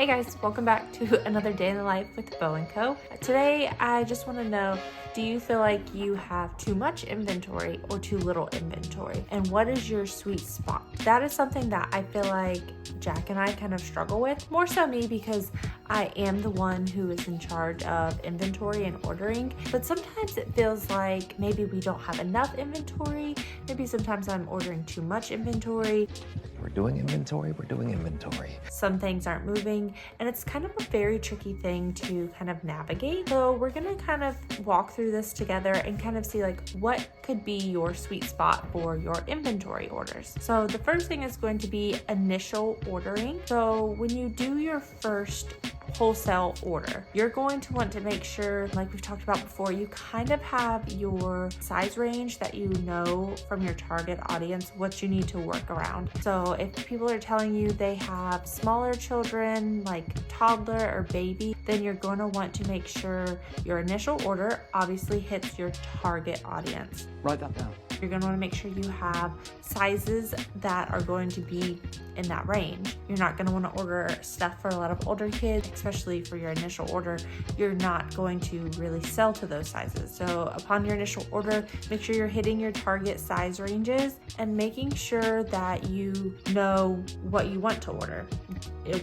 Hey guys, welcome back to another day in the life with Bo & Co. Today, I just want to know, do you feel like you have too much inventory or too little inventory? And what is your sweet spot? That is something that I feel like Jack and I kind of struggle with. More so me because I am the one who is in charge of inventory and ordering. But sometimes it feels like maybe we don't have enough inventory. Maybe sometimes I'm ordering too much inventory. We're doing inventory. Some things aren't moving, and it's kind of a very tricky thing to kind of navigate. So we're gonna kind of walk through this together and kind of see like what could be your sweet spot for your inventory orders. So the first thing is going to be initial ordering. So when you do your first wholesale order, you're going to want to make sure, like we've talked about before, you kind of have your size range that you know from your target audience what you need to work around. So if people are telling you they have smaller children like toddler or baby, then you're going to want to make sure your initial order obviously hits your target audience. Write that down. You're going to want to make sure you have sizes that are going to be in that range. You're not going to want to order stuff for a lot of older kids, especially for your initial order. You're not going to really sell to those sizes. So upon your initial order, make sure you're hitting your target size ranges and making sure that you know what you want to order.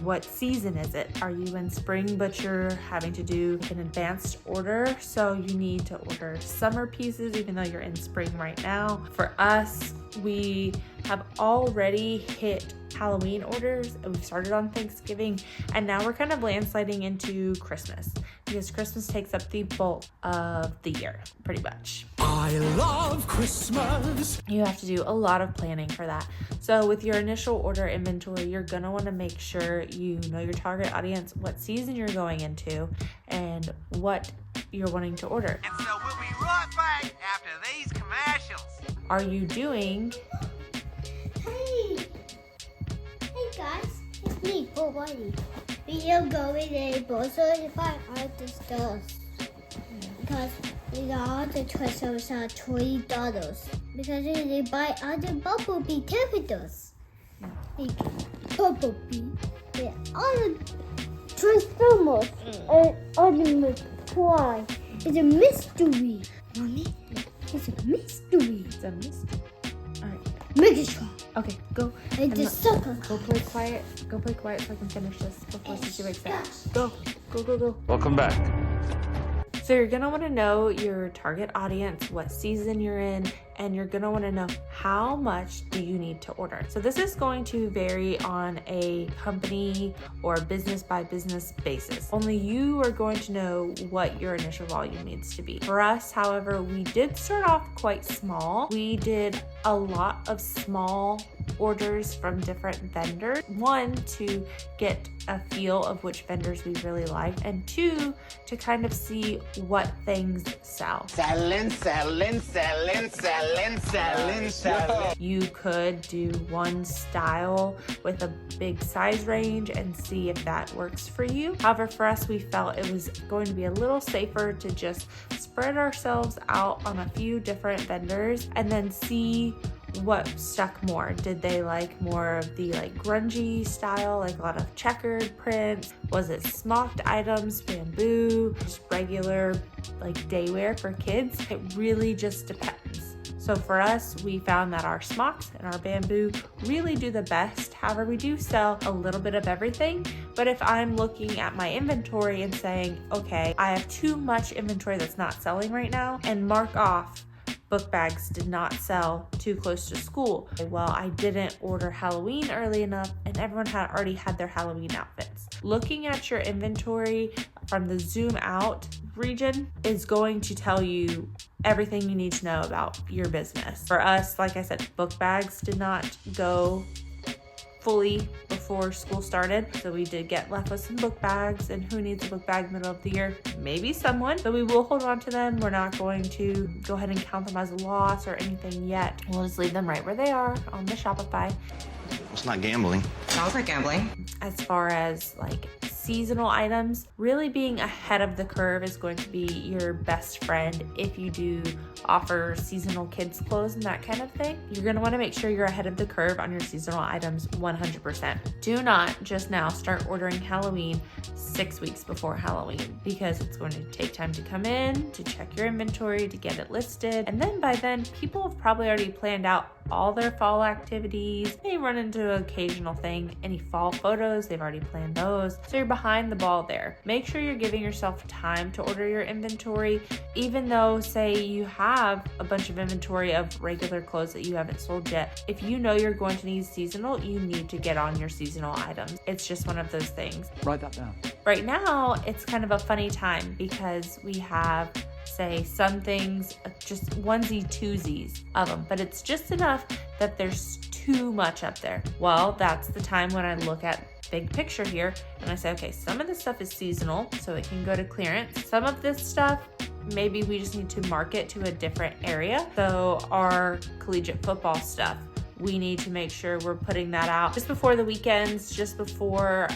What season is it? Are you in spring but you're having to do an advanced order? So you need to order summer pieces even though you're in spring right now. For us, we have already hit Halloween orders and we've started on Thanksgiving, and now we're kind of landsliding into Christmas because Christmas takes up the bulk of the year pretty much. I love Christmas. You have to do a lot of planning for that. So with your initial order inventory, you're gonna want to make sure you know your target audience, what season you're going into, and what you're wanting to order. And so we'll be right back after these commercials. Are you doing Hey guys, it's me, Bo Buddy. We are going to Bo35 Art Stores because we got all the treasures are $20 because they buy other Bumblebee tempers. Like Bumblebee, yeah, all the Transformers and Optimus Prime. It's a mystery. Mommy, it's a mystery. it's a mystery? All right. Megatron. Okay, go. And the let- sucker. Go play quiet. Go play quiet so I can finish this before Sissy wakes up. Go. Welcome back. So you're gonna want to know your target audience, what season you're in, and you're gonna want to know how much do you need to order. So this is going to vary on a company or business by business basis. Only you are going to know what your initial volume needs to be. For us, however, we did start off quite small. We did a lot of small orders from different vendors. One, to get a feel of which vendors we really like, and two, to kind of see what things sell. Selling. You could do one style with a big size range and see if that works for you. However, for us, we felt it was going to be a little safer to just spread ourselves out on a few different vendors and then see what stuck more. Did they like more of the like grungy style, like a lot of checkered prints? Was it smocked items, bamboo, just regular like daywear for kids? It really just depends. So for us, we found that our smocks and our bamboo really do the best. However, we do sell a little bit of everything. But if I'm looking at my inventory and saying, okay, I have too much inventory that's not selling right now, and mark off book bags did not sell too close to school. Well, I didn't order Halloween early enough and everyone had already had their Halloween outfits. Looking at your inventory from the zoom out region is going to tell you everything you need to know about your business. For us, like I said, book bags did not go fully before school started, so we did get left with some book bags, and who needs a book bag middle of the year? Maybe someone, but we will hold on to them. We're not going to go ahead and count them as a loss or anything yet. We'll just leave them right where they are on the Shopify. It's not gambling. Sounds like gambling. As far as like seasonal items, really being ahead of the curve is going to be your best friend if you do offer seasonal kids clothes and that kind of thing, you're going to want to make sure you're ahead of the curve on your seasonal items 100%. Do not just now start ordering Halloween 6 weeks before Halloween, because it's going to take time to come in, to check your inventory, to get it listed. And then by then, people have probably already planned out all their fall activities. They run into an occasional thing. Any fall photos, they've already planned those. So you're behind the ball there. Make sure you're giving yourself time to order your inventory, even though, say, you have a bunch of inventory of regular clothes that you haven't sold yet. If you know you're going to need seasonal, you need to get on your seasonal items. It's just one of those things. Write that down. Right now, it's kind of a funny time because we have, say, some things, just onesie twosies of them, but it's just enough that there's too much up there. Well, that's the time when I look at big picture here and I say, okay, some of this stuff is seasonal, so it can go to clearance. Some of this stuff, maybe we just need to market to a different area. So our collegiate football stuff, we need to make sure we're putting that out just before the weekends, just before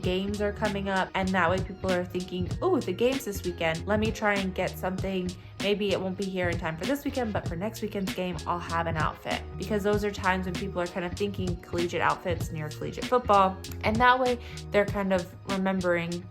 games are coming up, and that way people are thinking, oh, the game's this weekend, let me try and get something. Maybe it won't be here in time for this weekend, but for next weekend's game, I'll have an outfit, because those are times when people are kind of thinking collegiate outfits near collegiate football, and that way they're kind of remembering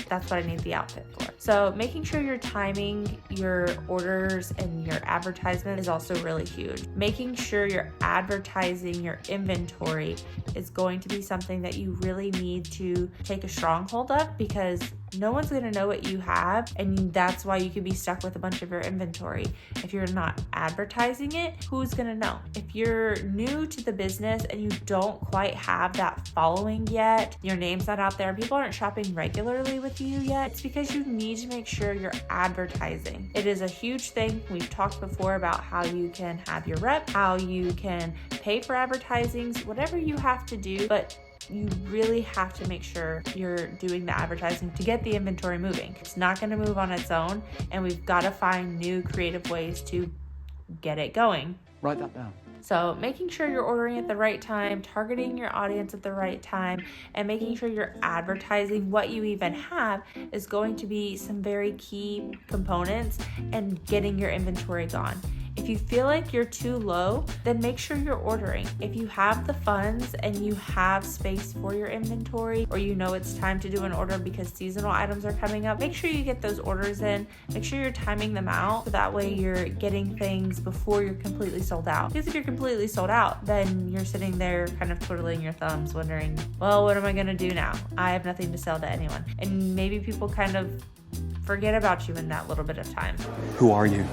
that's what I need the outfit for. So making sure you're timing your orders and your advertisement is also really huge. Making sure you're advertising your inventory is going to be something that you really need to take a stronghold of, because no one's going to know what you have, and that's why you could be stuck with a bunch of your inventory. If you're not advertising it, who's going to know? If you're new to the business and you don't quite have that following yet, your name's not out there, people aren't shopping regularly with you yet, it's because you need to make sure you're advertising. It is a huge thing. We've talked before about how you can have your rep, how you can pay for advertisings, whatever you have to do, but you really have to make sure you're doing the advertising to get the inventory moving. It's not going to move on its own, and we've got to find new creative ways to get it going. Write that down. So making sure you're ordering at the right time, targeting your audience at the right time, and making sure you're advertising what you even have is going to be some very key components in getting your inventory gone. If you feel like you're too low, then make sure you're ordering. If you have the funds and you have space for your inventory, or you know it's time to do an order because seasonal items are coming up, make sure you get those orders in. Make sure you're timing them out, so that way you're getting things before you're completely sold out. Because if you're completely sold out, then you're sitting there kind of twiddling your thumbs wondering, well, what am I gonna do now? I have nothing to sell to anyone. And maybe people kind of forget about you in that little bit of time. Who are you?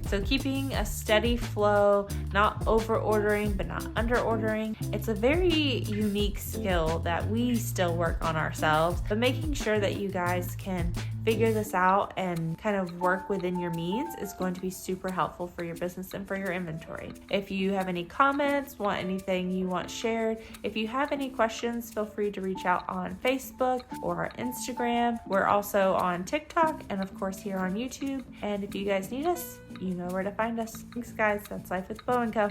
So keeping a steady flow, not over ordering, but not under ordering. It's a very unique skill that we still work on ourselves, but making sure that you guys can figure this out and kind of work within your means is going to be super helpful for your business and for your inventory. If you have any comments, want anything you want shared, if you have any questions, feel free to reach out on Facebook or Instagram. We're also on TikTok and of course here on YouTube. And if you guys need us, you know where to find us. Thanks guys, that's Life with Bo & Co.